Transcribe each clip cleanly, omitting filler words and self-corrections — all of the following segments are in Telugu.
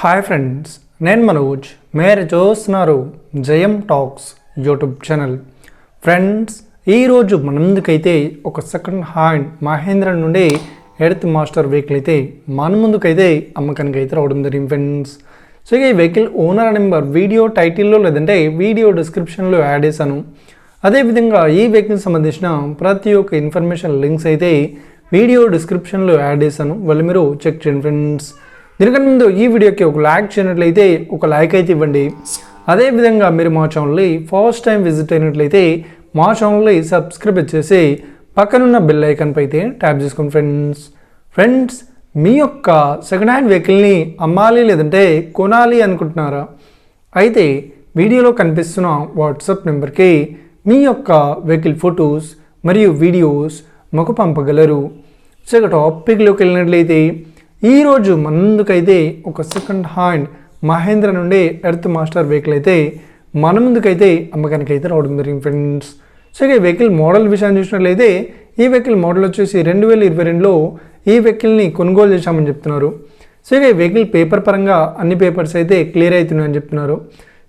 హాయ్ ఫ్రెండ్స్, నేను మనోజ్. మీరు చూస్తున్నారు జయం టాక్స్ యూట్యూబ్ ఛానల్. ఫ్రెండ్స్, ఈరోజు మన ముందుకైతే ఒక సెకండ్ హ్యాండ్ మహేంద్ర నుండి ఎర్త్ మాస్టర్ వెహికల్ అయితే మన ముందుకైతే అమ్మకానికి అయితే రావడం జరిగింది ఫ్రెండ్స్. సో ఈ వెహికల్ ఓనర్ నెంబర్ వీడియో టైటిల్లో లేదంటే వీడియో డిస్క్రిప్షన్లో యాడ్ చేశాను. అదేవిధంగా ఈ వెహికల్కి సంబంధించిన ప్రతి ఒక్క ఇన్ఫర్మేషన్ లింక్స్ అయితే వీడియో డిస్క్రిప్షన్లో యాడ్ చేశాను, వాళ్ళు మీరు చెక్ చేయండి ఫ్రెండ్స్. దీనికన్నా ముందు ఈ వీడియోకి ఒక లైక్ చేయనట్లయితే ఒక లైక్ అయితే ఇవ్వండి. అదేవిధంగా మీరు మా ఛానల్ని ఫస్ట్ టైం విజిట్ అయినట్లయితే మా ఛానల్ని సబ్స్క్రైబ్ చేసి పక్కనున్న బెల్ ఐకాన్ పై అయితే ట్యాప్ చేసుకోండి ఫ్రెండ్స్. మీ యొక్క సెకండ్ హ్యాండ్ వెహికల్ని అమ్మాలి లేదంటే కొనాలి అనుకుంటున్నారా? అయితే వీడియోలో కనిపిస్తున్న వాట్సాప్ నెంబర్కి మీ యొక్క వెహికల్ ఫొటోస్ మరియు వీడియోస్ మాకు పంపగలరు. సో ఇక టాపిక్లోకి వెళ్ళినట్లయితే ఈరోజు మన ముందుకైతే ఒక సెకండ్ హ్యాండ్ మహేంద్ర నుండి ఎర్త్ మాస్టర్ వెహికల్ అయితే మన ముందుకైతే అమ్మకానికి అయితే రావడం జరిగింది ఫ్రెండ్స్. సో ఈ వెహికల్ మోడల్ విషయాన్ని చూసినట్లయితే ఈ వెహికల్ మోడల్ వచ్చేసి 2022లో ఈ వెహికల్ని కొనుగోలు చేశామని చెప్తున్నారు. సో ఈ వెహికల్ పేపర్ పరంగా అన్ని పేపర్స్ అయితే క్లియర్ అవుతున్నాయని చెప్తున్నారు.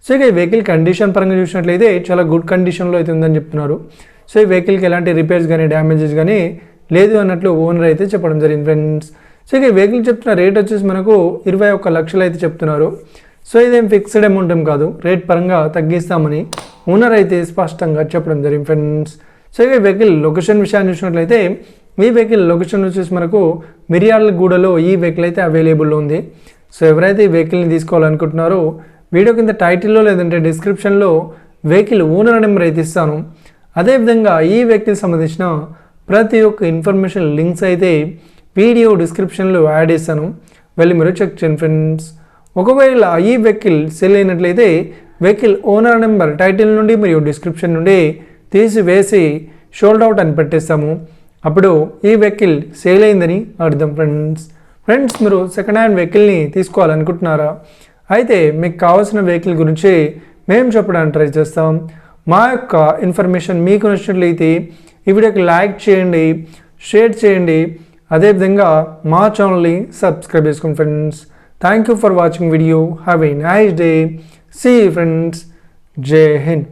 సో ఈ వెహికల్ కండిషన్ పరంగా చూసినట్లయితే చాలా గుడ్ కండిషన్లో అయితే ఉందని చెప్తున్నారు. సో ఈ వెహికల్కి ఎలాంటి రిపేర్స్ కానీ డ్యామేజెస్ కానీ లేదు అన్నట్లు ఓనర్ అయితే చెప్పడం జరిగింది ఫ్రెండ్స్. సో ఈ వెహికల్ చెప్తున్న రేట్ వచ్చేసి మనకు 21 లక్షలు అయితే చెప్తున్నారు. సో ఇదేం ఫిక్స్డ్ అమౌంట్ ఏం కాదు, రేట్ పరంగా తగ్గిస్తామని ఓనర్ అయితే స్పష్టంగా చెప్పడం జరిగింది ఫ్రెండ్స్. సో ఈ వెహికల్ లొకేషన్ విషయాన్ని చూసినట్లయితే ఈ వెహికల్ లొకేషన్ వచ్చేసి మనకు మిర్యాలగూడలో ఈ వెహికల్ అయితే అవైలబుల్లో ఉంది. సో ఎవరైతే ఈ వెహికల్ని తీసుకోవాలనుకుంటున్నారో వీడియో కింద టైటిల్లో లేదంటే డిస్క్రిప్షన్లో వెహికల్ ఓనర్ నెంబర్ అయితే ఇస్తాను. అదేవిధంగా ఈ వెహికల్ సంబంధించిన ప్రతి ఒక్క ఇన్ఫర్మేషన్ లింక్స్ అయితే వీడియో డిస్క్రిప్షన్లో యాడ్ చేస్తాను, వెళ్ళి మీరు చెక్ చేయండి ఫ్రెండ్స్. ఒకవేళ ఈ వెహికల్ సెల్ అయినట్లయితే వెహికల్ ఓనర్ నెంబర్ టైటిల్ నుండి మరియు డిస్క్రిప్షన్ నుండి తీసివేసి షోల్డ్ అవుట్ అని పెట్టేస్తాము. అప్పుడు ఈ వెహికల్ సేల్ అయిందని అర్థం ఫ్రెండ్స్. మీరు సెకండ్ హ్యాండ్ వెహికల్ని తీసుకోవాలనుకుంటున్నారా? అయితే మీకు కావాల్సిన వెహికల్ గురించి మేము చెప్పడానికి ట్రై చేస్తాం. మా యొక్క ఇన్ఫర్మేషన్ మీకు నచ్చినట్లయితే ఈ వీడియోకి లైక్ చేయండి, షేర్ చేయండి, అదేవిధంగా మా ఛానల్ని సబ్స్క్రైబ్ చేసుకోండి friends. Thank you for watching video. Have a nice day. See you friends. జై హింద్.